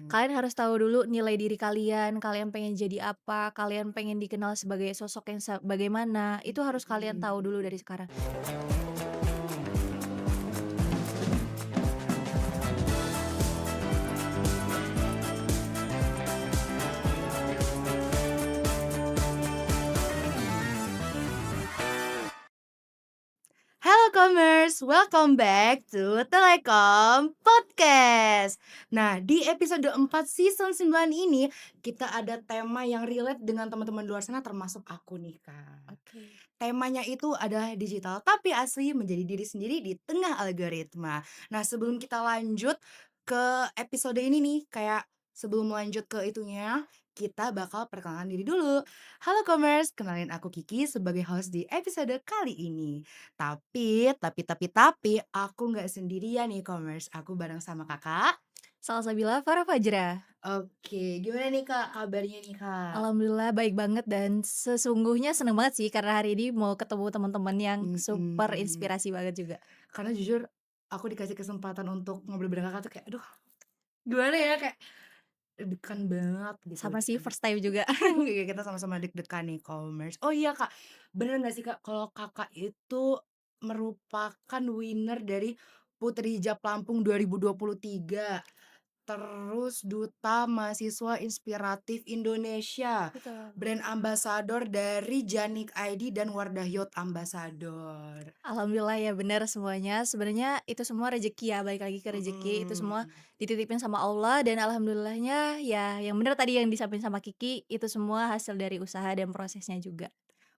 Kalian harus tahu dulu nilai diri kalian, kalian pengen jadi apa, kalian pengen dikenal sebagai sosok yang bagaimana, itu harus kalian tahu Mhm. dulu dari sekarang. Halo Comers, welcome back to Telekom Podcast. Nah, di episode 4 season 9 ini kita ada tema yang relate dengan teman-teman luar sana termasuk aku nih, Kak. Oke. Temanya itu adalah digital tapi asli menjadi diri sendiri di tengah algoritma. Nah, sebelum kita lanjut ke episode ini nih, kayak sebelum lanjut ke itunya, kita bakal perkenalan diri dulu. Halo Comers, kenalin aku Kiki sebagai host di episode kali ini. Tapi, aku nggak sendirian nih Comers, aku bareng sama Kakak. Salsabila Farah Fajra. Oke, gimana nih Kak kabarnya nih Kak? Alhamdulillah baik banget dan sesungguhnya seneng banget sih karena hari ini mau ketemu teman-teman yang super Mhm. inspirasi banget juga. Karena jujur aku dikasih kesempatan untuk ngobrol bareng Kakak tuh kayak aduh gimana ya, kayak deg-degan banget gitu Sama sih kan. first time juga. Iya kita sama-sama deg-degan nih Commerce. Oh iya Kak, bener nggak sih Kak kalau Kakak itu merupakan winner dari Putri Hijab Lampung 2023, terus Duta Mahasiswa Inspiratif Indonesia, Betul. brand ambassador dari Janik ID dan Wardah Youth Ambassador. Alhamdulillah ya benar semuanya. Sebenarnya itu semua rezeki ya, balik lagi ke rezeki. Itu semua Mhm. dititipin sama Allah dan alhamdulillahnya ya yang benar tadi yang disampaikan sama Kiki, itu semua hasil dari usaha dan prosesnya juga.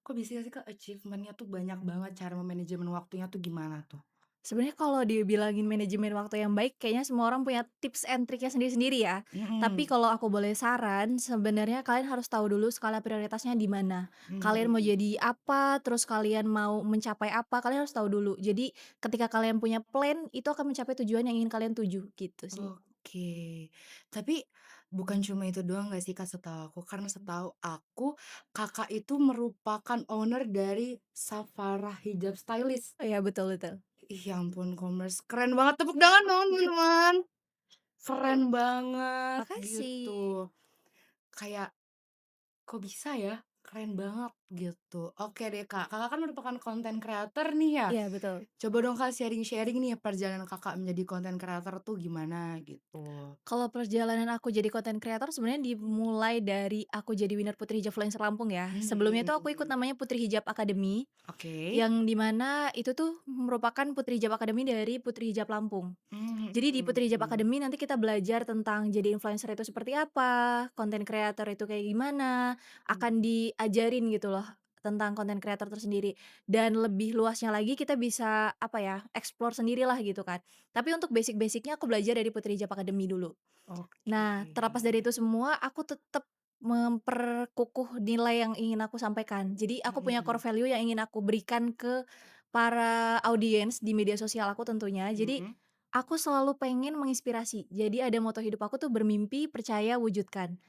Kok bisa sih Kak achievement-nya tuh banyak banget, cara memanajemen waktunya tuh gimana tuh? Sebenarnya kalau dibilangin manajemen waktu yang baik kayaknya semua orang punya tips and triknya sendiri-sendiri ya. Tapi Mhm. kalau aku boleh saran, sebenarnya kalian harus tahu dulu skala prioritasnya di mana. Kalian mau Mhm. jadi apa, terus kalian mau mencapai apa, kalian harus tahu dulu. Jadi ketika kalian punya plan, itu akan mencapai tujuan yang ingin kalian tuju gitu sih. Oke. Tapi bukan cuma itu doang nggak sih Kak setahu aku? Karena setahu aku, Kakak itu merupakan owner dari Safarah Hijab Stylist. Oh ya betul betul. Ih ya ampun Commerce, keren banget, tepuk tangan dong teman-teman. Keren banget gitu. Makasih. Kayak kok bisa ya? Keren banget gitu. Oke deh Kak, Kakak kan merupakan content creator nih ya? Iya betul. Coba dong Kak sharing-sharing nih perjalanan Kakak menjadi content creator tuh gimana gitu? Kalau perjalanan aku jadi content creator sebenarnya dimulai dari aku jadi winner Putri Hijab Influencer Lampung ya. Sebelumnya tuh aku ikut Mhm. namanya Putri Hijab Academy. Oke. Yang di mana itu tuh merupakan Putri Hijab Academy dari Putri Hijab Lampung. Jadi di Mhm Putri Hijab mhm. Academy nanti kita belajar tentang jadi influencer itu seperti apa, konten kreator itu kayak gimana, Mmm. akan diajarin gitu loh tentang konten kreator tersendiri. Dan lebih luasnya lagi kita bisa apa ya, explore sendirilah gitu kan. Tapi untuk basic-basicnya aku belajar dari Putri Hijab Academy dulu. Oke. Nah, terlepas dari itu semua, aku tetap memperkukuh nilai yang ingin aku sampaikan. Jadi aku punya core Mhm value yang ingin aku berikan ke para audiens di media sosial aku tentunya. Jadi mhm. aku selalu pengen menginspirasi. Jadi ada moto hidup aku tuh bermimpi, percaya, wujudkan.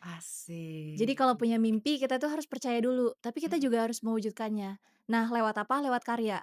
Jadi Asik. kalau punya mimpi kita tuh harus percaya dulu, tapi kita Mhm juga harus mewujudkannya. Nah, lewat apa? Lewat karya.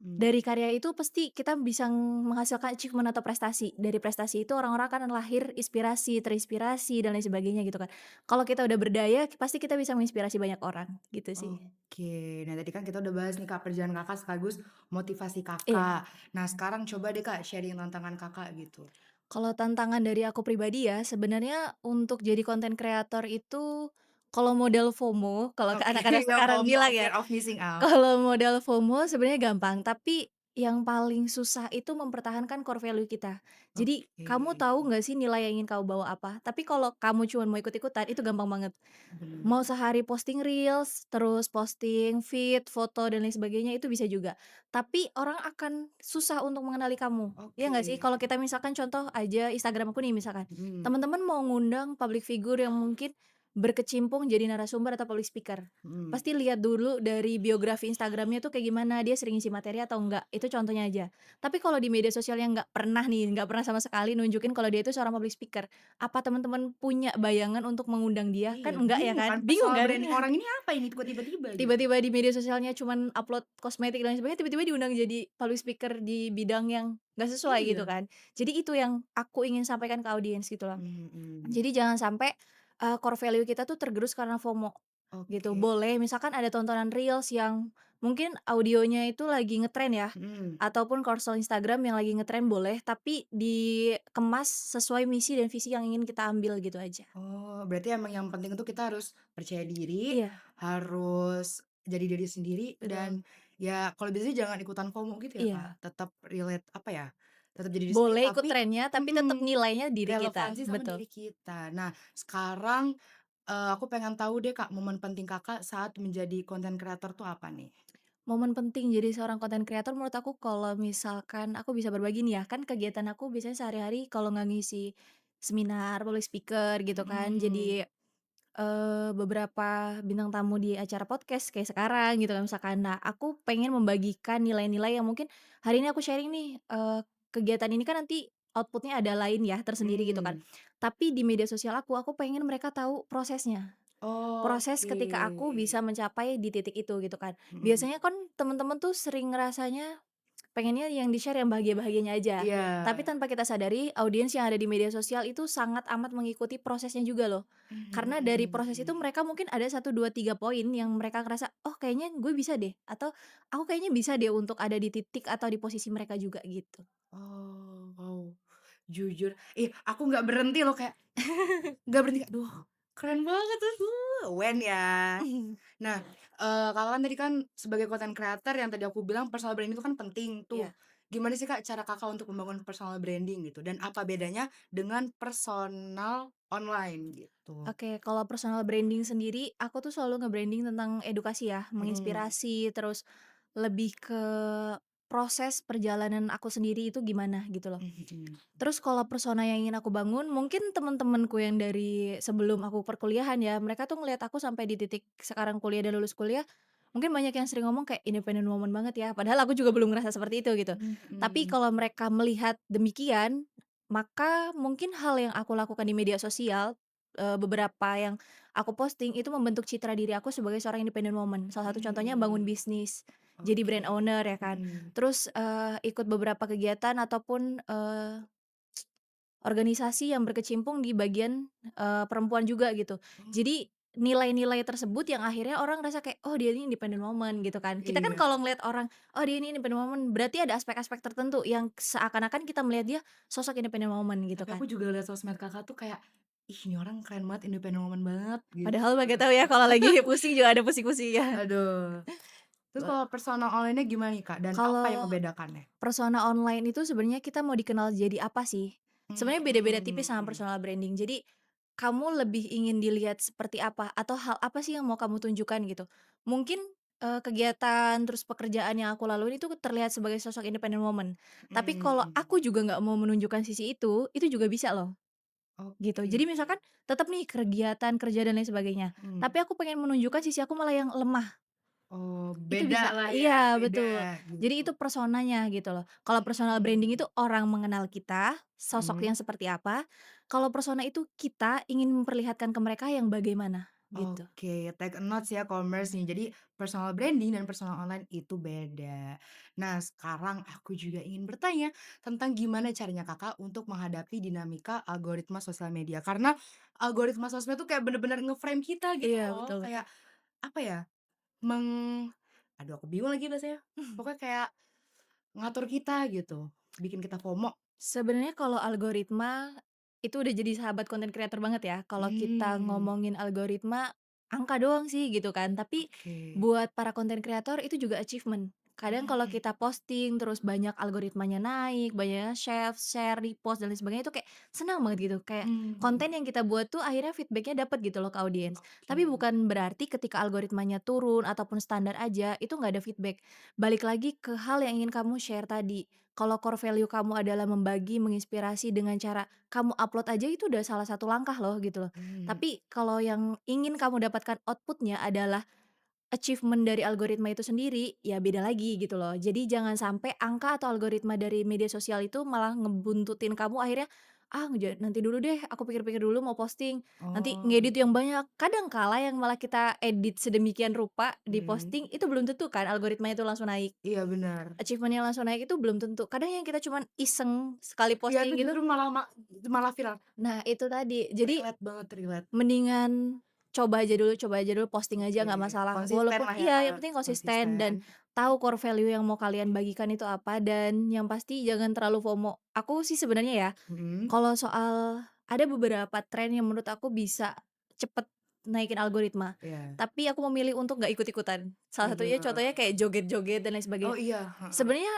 mhm. Dari karya itu pasti kita bisa menghasilkan achievement atau prestasi. Dari prestasi itu orang-orang akan lahir inspirasi, terinspirasi, dan lain sebagainya gitu kan. Kalau kita udah berdaya, pasti kita bisa menginspirasi banyak orang, gitu sih. Oke. Nah tadi kan kita udah bahas nih Kak perjalanan Kakak sekaligus motivasi Iya. Kakak. Nah sekarang coba deh Kak sharing tantangan Kakak gitu. Kalau tantangan dari aku pribadi ya, sebenarnya untuk jadi konten kreator itu, kalau modal FOMO, kalau Oke, anak-anak ya sekarang FOMO, bilang ya, fear of missing out. kalau modal FOMO sebenarnya gampang, tapi yang paling susah itu mempertahankan core value kita. Jadi, Oke. kamu tahu nggak sih nilai yang ingin kamu bawa apa? Tapi kalau kamu cuma mau ikut-ikutan, itu gampang banget. Bener. Mau sehari posting reels, terus posting feed, foto, dan lain sebagainya, itu bisa juga. Tapi orang akan susah untuk mengenali kamu. Iya Oke. nggak sih? Kalau kita misalkan contoh aja Instagram aku nih misalkan, Mhm. teman-teman mau ngundang public figure yang mungkin berkecimpung jadi narasumber atau public speaker. Mhm. Pasti lihat dulu dari biografi Instagram-nya tuh kayak gimana, dia sering ngisi materi atau enggak, itu contohnya aja. Tapi kalau di media sosialnya nggak pernah nih, nggak pernah sama sekali nunjukin kalau dia itu seorang public speaker, apa teman-teman punya bayangan untuk mengundang dia? Iya, Kan enggak ya bingung kan? kan Bingung personal kan? branding orang ini apa ini kok tiba-tiba gitu. Tiba-tiba di media sosialnya cuman upload kosmetik dan lain sebagainya, tiba-tiba diundang jadi public speaker di bidang yang nggak sesuai gitu Iya. kan. Jadi itu yang aku ingin sampaikan ke audiens gitu loh. Mhm. Jadi jangan sampai, core value kita tuh tergerus karena FOMO, gitu. Oke. Boleh misalkan ada tontonan reels yang mungkin audionya itu lagi ngetren ya, Mhm. ataupun Korsel Instagram yang lagi ngetren boleh, tapi dikemas sesuai misi dan visi yang ingin kita ambil gitu aja. Oh, berarti emang yang penting itu kita harus percaya diri, Iya, harus jadi diri sendiri betul. dan ya kalau bisa sih jangan ikutan FOMO gitu ya, Kak. Iya, Tetap relate apa ya, tetap jadi diri sendiri boleh ikut tapi trennya, tapi tetap mhm, nilainya diri kita, relevansi sama betul. diri kita. Nah, sekarang, aku pengen tahu deh, Kak, momen penting Kakak saat menjadi content creator tuh apa nih? Momen penting jadi seorang content creator menurut aku kalau misalkan aku bisa berbagi nih ya, kan kegiatan aku biasanya sehari-hari kalau nggak ngisi seminar, public speaker gitu kan, Mhm. jadi beberapa bintang tamu di acara podcast kayak sekarang gitu kan misalkan. Nah, aku pengen membagikan nilai-nilai yang mungkin hari ini aku sharing nih, kegiatan ini kan nanti output-nya ada lain ya, tersendiri gitu kan. Mmm. Tapi di media sosial aku pengen mereka tahu prosesnya. Proses Oke. ketika aku bisa mencapai di titik itu gitu kan. Mhm. Biasanya kan temen-temen tuh sering ngerasanya pengennya yang di-share yang bahagia-bahagianya aja. Iya. Tapi tanpa kita sadari, audiens yang ada di media sosial itu sangat amat mengikuti prosesnya juga loh. Mhm Karena dari mhm proses itu mhm. mereka mungkin ada satu 2 3 poin yang mereka ngerasa, "Oh kayaknya gue bisa deh," atau, "Aku kayaknya bisa deh untuk ada di titik atau di posisi mereka juga," gitu. Oh, wow. Jujur, aku nggak berhenti loh kayak nggak berhenti, aduh keren banget tuh, when ya. Nah, Kakak kan tadi kan sebagai content creator yang tadi aku bilang personal branding itu kan penting tuh. Iya. Gimana sih, Kak, cara Kakak untuk membangun personal branding gitu dan apa bedanya dengan personal online gitu? Oke, kalau personal branding sendiri, aku tuh selalu nge-branding tentang edukasi ya, Mhm. menginspirasi, terus lebih ke proses perjalanan aku sendiri itu gimana gitu loh. Mhm. Terus kalau persona yang ingin aku bangun, mungkin teman-temanku yang dari sebelum aku perkuliahan ya, mereka tuh ngelihat aku sampai di titik sekarang kuliah dan lulus kuliah, mungkin banyak yang sering ngomong kayak independent woman banget ya, padahal aku juga belum ngerasa seperti itu gitu. Mhm Tapi mhm. kalau mereka melihat demikian, maka mungkin hal yang aku lakukan di media sosial, beberapa yang aku posting itu membentuk citra diri aku sebagai seorang independent woman. Salah satu contohnya bangun Mhm. bisnis, jadi Oke. brand owner ya kan. Mhm. Terus, ikut beberapa kegiatan ataupun, organisasi yang berkecimpung di bagian, perempuan juga gitu. Oh, Jadi nilai-nilai tersebut yang akhirnya orang ngerasa kayak, "Oh dia ini independent woman," gitu kan. Kita kan iya. kalau ngelihat orang, "Oh dia ini independent woman," berarti ada aspek-aspek tertentu yang seakan-akan kita melihat dia sosok independent woman gitu Tapi aku kan. juga lihat sosmed Kakak tuh kayak, ih ini orang keren banget, independent woman banget gitu. Padahal mah nggak tahu ya kalau lagi pusing juga ada pusing-pusingnya. Aduh. Terus kalau persona online-nya gimana nih, Kak? Dan apa yang Kalau membedakannya? persona online itu sebenarnya kita mau dikenal jadi apa sih? Sebenarnya beda-beda tipis sama Mhm. personal branding. Jadi, kamu lebih ingin dilihat seperti apa atau hal apa sih yang mau kamu tunjukkan gitu. Mungkin, kegiatan terus pekerjaan yang aku laluin itu terlihat sebagai sosok independent woman. Tapi kalau Mmm. aku juga nggak mau menunjukkan sisi itu juga bisa loh, gitu. Oke. Jadi misalkan tetap nih kegiatan, kerja dan lain sebagainya, Mhm. tapi aku pengen menunjukkan sisi aku malah yang lemah. Oh, Itu beda bisa lah ya, iya beda betul. Jadi gitu. itu personanya gitu loh. Kalau personal branding Mhm. itu orang mengenal kita, sosok Mhm. yang seperti apa, kalau persona itu kita ingin memperlihatkan ke mereka yang bagaimana, gitu. Oke, take a notes ya commerce nih. Jadi personal branding dan personal online itu beda. Nah, sekarang aku juga ingin bertanya tentang gimana caranya Kakak untuk menghadapi dinamika algoritma sosial media. Karena algoritma sosmed tuh kayak bener-bener nge-frame kita gitu Iya loh. betul betul. Kayak apa ya? Meng aduh aku bingung lagi bahasanya. Pokoknya kayak ngatur kita gitu, bikin kita FOMO. Sebenarnya kalau algoritma, itu udah jadi sahabat konten kreator banget ya. Kalau kita Hmm, ngomongin algoritma, angka doang sih gitu kan. Tapi oke. buat para konten kreator itu juga achievement. Kadang kalau Mmm, kita posting terus banyak algoritmanya naik, banyak share, repost dan lain sebagainya itu kayak senang banget gitu, kayak mhm, konten yang kita buat tuh akhirnya feedback-nya dapet gitu loh ke audiens. Tapi oke. bukan berarti ketika algoritmanya turun ataupun standar aja, itu nggak ada feedback. Balik lagi ke hal yang ingin kamu share tadi, kalau core value kamu adalah membagi, menginspirasi dengan cara kamu upload aja itu udah salah satu langkah loh gitu loh. Mmm, Tapi kalau yang ingin kamu dapatkan output-nya adalah achievement dari algoritma itu sendiri, ya beda lagi gitu loh. Jadi jangan sampai angka atau algoritma dari media sosial itu malah ngebuntutin kamu akhirnya, "Ah, nanti dulu deh, aku pikir-pikir dulu mau posting, nanti oh, ngedit yang banyak." Kadang kala yang malah kita edit sedemikian rupa mhm, di-posting itu belum tentu kan algoritma itu langsung naik, iya benar. achievement-nya langsung naik itu belum tentu. Kadang yang kita cuman iseng sekali Iya itu posting gitu, justru malah malah viral. nah itu tadi. Jadi Relate banget, relate. mendingan coba aja dulu, posting aja Oke, nggak masalah. konsisten Walaupun lah ya, iya, yang Kak, penting konsisten konsisten. dan tahu core value yang mau kalian bagikan itu apa, dan yang pasti jangan terlalu FOMO. Aku sih sebenarnya ya, Mhm, kalau soal ada beberapa tren yang menurut aku bisa cepet naikin algoritma, iya, tapi aku memilih untuk nggak ikut-ikutan. Salah satunya bener. contohnya kayak joget-joget dan lain Oh sebagainya. iya, heeh, Sebenarnya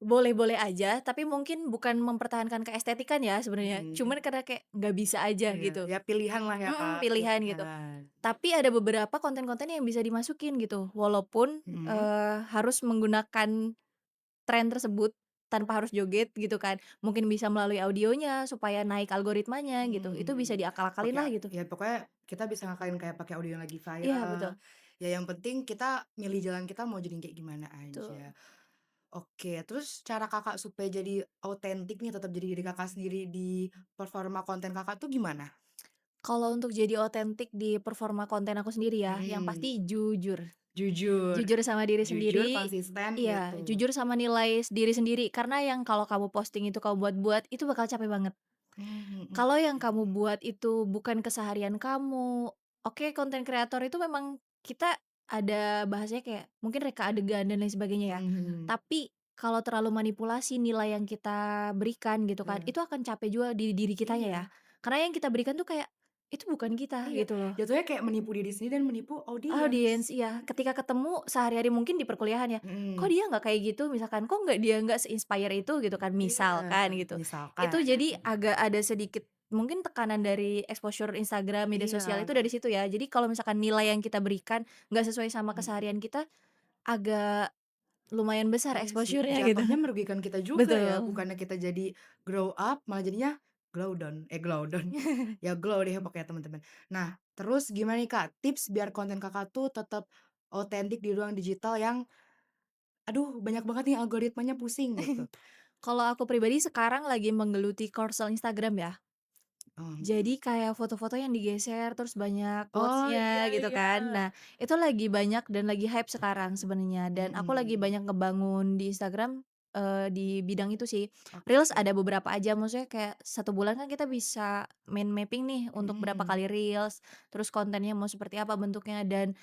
boleh-boleh aja, tapi mungkin bukan mempertahankan keestetikan ya sebenarnya, mhm, cuman karena kayak nggak bisa aja iya, gitu. ya pilihan lah ya, Kak, Pilihan gitu. pilihan. Tapi ada beberapa konten-konten yang bisa dimasukin gitu, walaupun, Mhm, harus menggunakan tren tersebut tanpa harus joget gitu kan. Mungkin bisa melalui audionya supaya naik algoritmanya gitu, itu bisa mhm, diakal-akalin oke, lah gitu. ya pokoknya kita bisa ngakain kayak pakai audio yang lagi Iya viral, betul, ya yang penting kita milih jalan kita mau jadi kayak gimana betul. aja. Oke, terus cara Kakak supaya jadi otentik nih, tetap jadi diri Kakak sendiri di performa konten Kakak tuh gimana? Kalau untuk jadi otentik di performa konten aku sendiri ya, yang Mhm, pasti jujur. jujur Jujur sama diri jujur, sendiri, konsisten iya, gitu. jujur sama nilai diri sendiri, karena yang kalau kamu posting itu kamu buat-buat, itu bakal capek banget. Mmm, mhm Kalau yang mhm. kamu buat itu bukan keseharian kamu, oke konten kreator itu memang kita ada bahasanya kayak mungkin reka adegan dan lain sebagainya ya. Mhm mhm. Tapi kalau terlalu manipulasi nilai yang kita berikan gitu kan, Iya itu akan capek juga di diri kitanya ya. iya Karena yang kita berikan tuh kayak, itu bukan kita iya, gitu loh. jatuhnya kayak menipu diri sendiri dan menipu audiens. Audiens, iya. Ketika ketemu sehari-hari mungkin di perkuliahan ya, "Kok Mhm, dia nggak kayak gitu?" Misalkan, "Kok dia nggak se-inspire itu?" Gitu kan, iya, misalkan gitu. Itu misalkan, jadi agak ada sedikit mungkin tekanan dari exposure Instagram, media sosial iya, itu dari situ ya. Jadi kalau misalkan nilai yang kita berikan nggak sesuai sama mhm, keseharian kita, agak lumayan besar iya sih, exposure-nya gitu. jatuhnya merugikan kita juga ya, Betul. bukannya kita jadi grow up, malah jadinya glow down, ya glow deh pokoknya teman-teman. Nah, terus gimana nih Kak, tips biar konten Kakak tuh tetap otentik di ruang digital yang, aduh banyak banget nih algoritmanya pusing gitu? Kalau aku pribadi sekarang lagi menggeluti Korsel Instagram ya. Mhm. Jadi kayak foto-foto yang digeser, terus banyak Oh, iya quotes-nya gitu iya. kan. Nah, itu lagi banyak dan lagi hype sekarang sebenarnya, dan aku lagi Mhm, banyak ngebangun di Instagram, di bidang itu sih. Reels oke, ada beberapa aja, maksudnya kayak 1 bulan kan kita bisa main mapping nih untuk berapa mhm, kali reels, terus kontennya mau seperti apa bentuknya, dan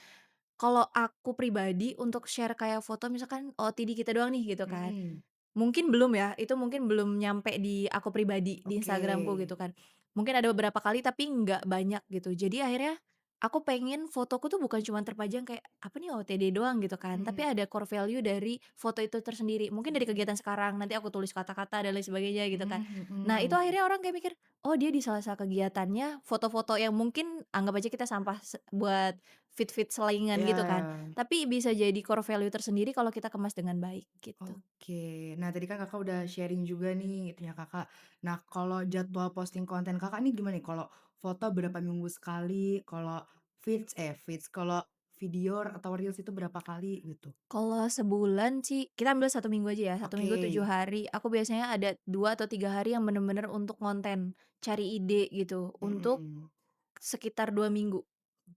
kalau aku pribadi untuk share kayak foto misalkan OOTD kita doang nih gitu kan. mhm, Mungkin belum ya, itu mungkin belum nyampe di aku pribadi, di oke, Instagramku gitu kan. Mungkin ada beberapa kali tapi nggak banyak gitu. Jadi akhirnya aku pengen fotoku tuh bukan cuman terpajang kayak, "Apa nih OOTD doang?" Gitu kan, tapi mhm, ada core value dari foto itu tersendiri. Mungkin dari mhm, kegiatan sekarang, nanti aku tulis kata-kata dan lain sebagainya gitu kan. mmm, Nah itu mhm, akhirnya orang kayak mikir, "Oh dia di salah-salah kegiatannya foto-foto yang mungkin anggap aja kita sampah buat feed-feed selingan gitu kan, iya, tapi bisa jadi core value tersendiri kalau kita kemas dengan baik." Gitu. oke. Nah, tadi kan Kakak udah sharing juga nih itunya Kakak. Nah, kalau jadwal posting konten Kakak nih gimana nih? Kalau foto berapa minggu sekali? Kalau feeds, kalau video atau reels itu berapa kali gitu? Kalau sebulan sih, kita ambil 1 minggu aja ya, 1 minggu Oke, 7 hari. Aku biasanya ada 2 atau 3 hari yang bener-bener untuk konten, cari ide gitu, untuk mhm, sekitar 2 minggu.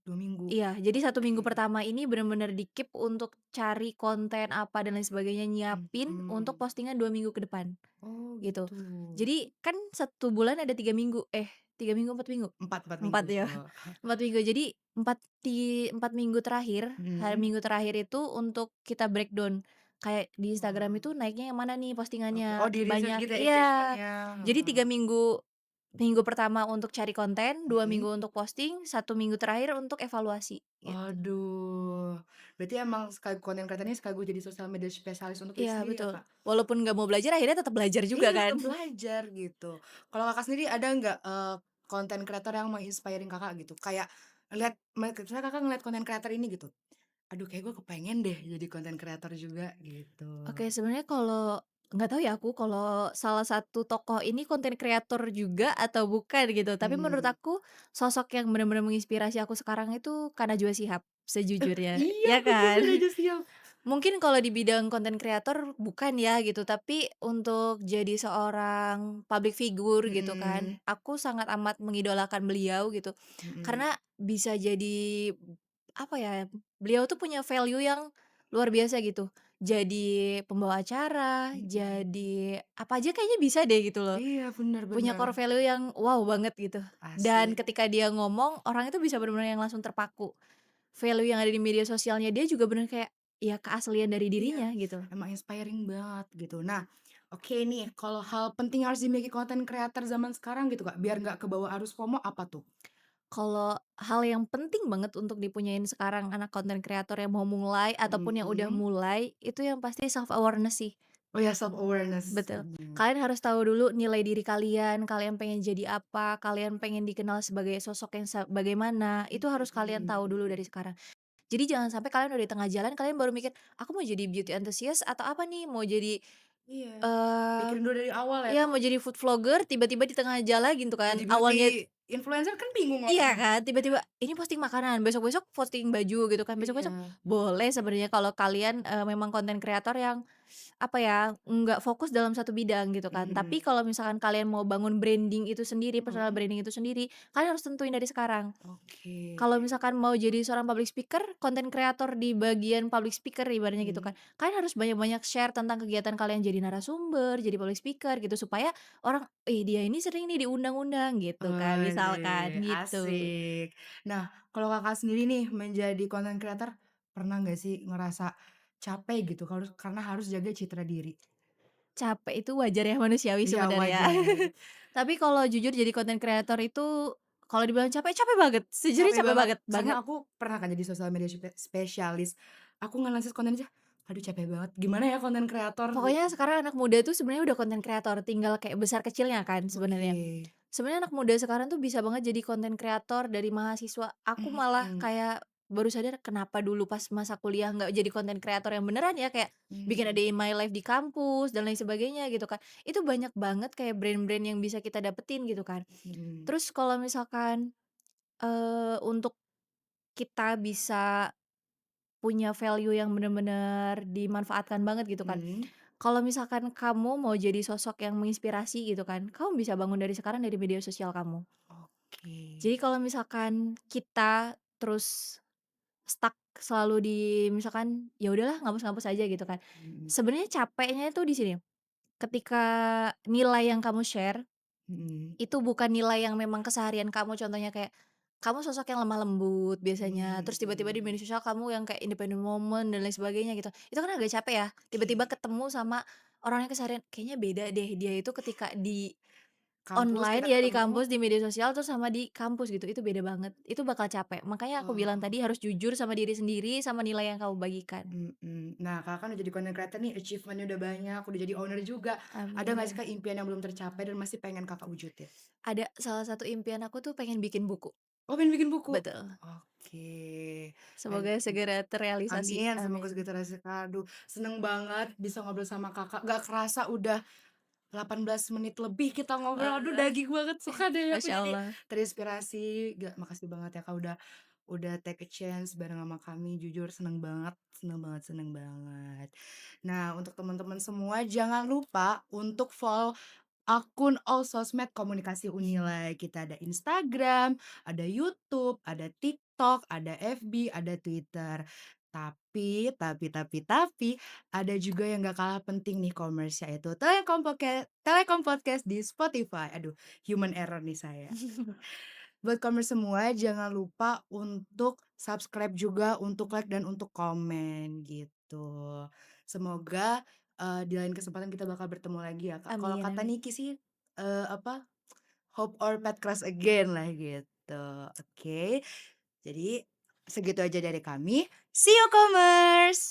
2 minggu, Iya, jadi 1 minggu oke, pertama ini bener-bener di-keep untuk cari konten apa dan lain sebagainya, nyiapin untuk mhm. postingan 2 minggu ke depan, Oh gitu. gitu. Jadi kan 1 bulan ada 3 minggu, 3 minggu, 4 minggu? 4 4 minggu, ya, heeh. 4 minggu. Jadi 4 minggu terakhir, hari Mhm. Minggu terakhir itu untuk kita breakdown. Kayak di Instagram Wah, itu naiknya yang mana nih oke. postingannya, Oh, di-research banyak gitu ya iya. engagementnya, Jadi heeh. 3 minggu Minggu pertama untuk cari konten, 2 Mhm. minggu untuk posting, 1 minggu terakhir untuk evaluasi, gitu. Waduh, berarti emang konten kreator ini sekaligus jadi sosial media spesialis untuk diri Iya, sendiri ya, betul. Kak? Walaupun nggak mau belajar, akhirnya tetap belajar juga Iya, kan. tetap belajar gitu. Kalau Kakak sendiri ada nggak, konten kreator yang meng-inspiring Kakak gitu? Kayak ngelihat misalnya Kakak ngelihat konten kreator ini gitu, "Aduh kayak gue kepengen deh jadi konten kreator juga," gitu. Oke, sebenarnya kalau nggak tahu ya aku kalau salah satu tokoh ini konten kreator juga atau bukan gitu, tapi menurut Mmm. aku sosok yang benar-benar menginspirasi aku sekarang itu Kak Najwa Shihab, sejujurnya, Iya ya bener, kan? Najwa Shihab. Mungkin kalau di bidang konten kreator bukan ya gitu, tapi untuk jadi seorang public figure gitu kan, Mhm, aku sangat amat mengidolakan beliau gitu. mhm, Karena bisa jadi, apa ya, beliau tuh punya value yang luar biasa gitu. Jadi pembawa acara, mhm. jadi apa aja kayaknya bisa deh gitu loh. Iya, bener Punya bener. core value yang wow banget gitu. Dan Asli. ketika dia ngomong, orang itu bisa bener-bener yang langsung terpaku. Value yang ada di media sosialnya dia juga bener kayak, ya keaslian dari Iya, dirinya gitu. emang inspiring banget gitu. Nah, oke nih, kalau hal penting yang harus dimiliki konten kreator zaman sekarang gitu, Kak, biar nggak kebawa arus FOMO apa tuh? Kalau hal yang penting banget untuk dipunyain sekarang anak konten kreator yang mau mulai ataupun yang udah Mhm. mulai, itu yang pasti self awareness sih. Oh ya, self awareness. Betul. Mhm. Kalian harus tahu dulu nilai diri kalian, kalian pengen jadi apa, kalian pengen dikenal sebagai sosok yang bagaimana, itu harus kalian tahu dulu dari Mhm. sekarang. Jadi jangan sampai kalian udah di tengah jalan, kalian baru mikir, "Aku mau jadi beauty enthusiast atau apa nih? Mau jadi, Iya, eee, pikirin dulu dari awal ya, ya kan mau jadi food vlogger," tiba-tiba di tengah jalan gitu mau kan. jadi beauty Awalnya influencer kan bingung iya orangnya. kan, tiba-tiba ini posting makanan, besok-besok posting baju gitu kan, besok-besok Iya. boleh sebenarnya kalau kalian, memang konten kreator yang, apa ya, nggak fokus dalam satu bidang gitu kan. Tapi Mhm. kalau misalkan kalian mau bangun branding itu sendiri, personal Mhm. branding itu sendiri, kalian harus tentuin dari sekarang. Oke. Kalau misalkan mau jadi seorang public speaker, konten kreator di bagian public speaker ibaratnya gitu kan, Mhm. kalian harus banyak-banyak share tentang kegiatan kalian jadi narasumber, jadi public speaker gitu, supaya orang, "Ih, dia ini sering nih diundang-undang," gitu kan, misalkan, Waduh, gitu. asik. Nah, kalau Kakak sendiri nih menjadi konten kreator, pernah nggak sih ngerasa capek gitu karena harus jaga citra diri? Capek itu wajar ya, manusiawi Iya sebenarnya. wajar, Tapi kalau jujur jadi konten kreator itu, kalau dibilang capek, capek banget, sejujurnya capek capek banget. banget Karena banget. aku pernah kan jadi sosial media spesialis, aku nganalisis konten aja, aduh capek banget, gimana ya konten kreator Pokoknya gitu. sekarang anak muda tuh sebenarnya udah konten kreator, tinggal kayak besar kecilnya kan Oke. sebenarnya. Sebenarnya anak muda sekarang tuh bisa banget jadi konten kreator dari mahasiswa. Aku malah Mhm, kayak baru sadar kenapa dulu pas masa kuliah nggak jadi konten kreator yang beneran ya, kayak bikin a mmm, day in my life di kampus dan lain sebagainya gitu kan. Itu banyak banget kayak brand-brand yang bisa kita dapetin gitu kan. mhm, Terus kalau misalkan, untuk kita bisa punya value yang bener-bener dimanfaatkan banget gitu kan. mhm, Kalau misalkan kamu mau jadi sosok yang menginspirasi gitu kan, kamu bisa bangun dari sekarang dari media sosial kamu. oke, Jadi kalau misalkan kita terus stuck selalu di misalkan, ya udahlah ngapus-ngapus aja gitu kan. mhm, Sebenarnya capeknya itu di sini, ketika nilai yang kamu share, mhm, itu bukan nilai yang memang keseharian kamu, contohnya kayak, kamu sosok yang lemah lembut biasanya, terus tiba-tiba di mhm, media sosial kamu yang kayak independent woman dan lain sebagainya gitu. Itu kan agak capek ya, tiba-tiba oke. ketemu sama orangnya keseharian, kayaknya beda deh dia itu ketika di Kampus online kita ya, di ketemu kampus, di media sosial, terus sama di kampus gitu, itu beda banget, itu bakal capek. Makanya aku bilang oh, tadi harus jujur sama diri sendiri, sama nilai yang kamu bagikan. mhm. Nah, Kakak kan udah jadi content creator nih, achievement-nya udah banyak, udah jadi owner juga. Ada Amin nggak sih, ya. Kak, impian yang belum tercapai dan masih pengen Kakak wujudin? Ada salah satu impian aku tuh pengen bikin buku. Oh, pengen bikin buku? Betul. Oke. Semoga segera terrealisasi, Amin, semoga amin. segera terrealisasi. Aduh, seneng banget bisa ngobrol sama Kakak, nggak kerasa udah 18 menit lebih kita ngobrol, aduh Wah, daging banget, suka deh aku Masya jadi Allah. terinspirasi. Makasih banget ya Kak, udah take a chance bareng sama kami, jujur seneng banget seneng banget seneng banget. Nah, untuk teman-teman semua jangan lupa untuk follow akun all sosmed komunikasi Unilay. Kita ada Instagram, ada YouTube, ada TikTok, ada FB, ada Twitter. Tapi, ada juga yang gak kalah penting nih commerce yaitu Telekom Podcast di Spotify. Aduh, human error nih saya. Buat commerce semua jangan lupa untuk subscribe juga, untuk like dan untuk komen gitu. Semoga, di lain kesempatan kita bakal bertemu lagi ya, Kak. Kalau Amin kata amin. Niki sih, apa, Hope our path cross again lah gitu. Oke, jadi segitu aja dari kami. See you comers!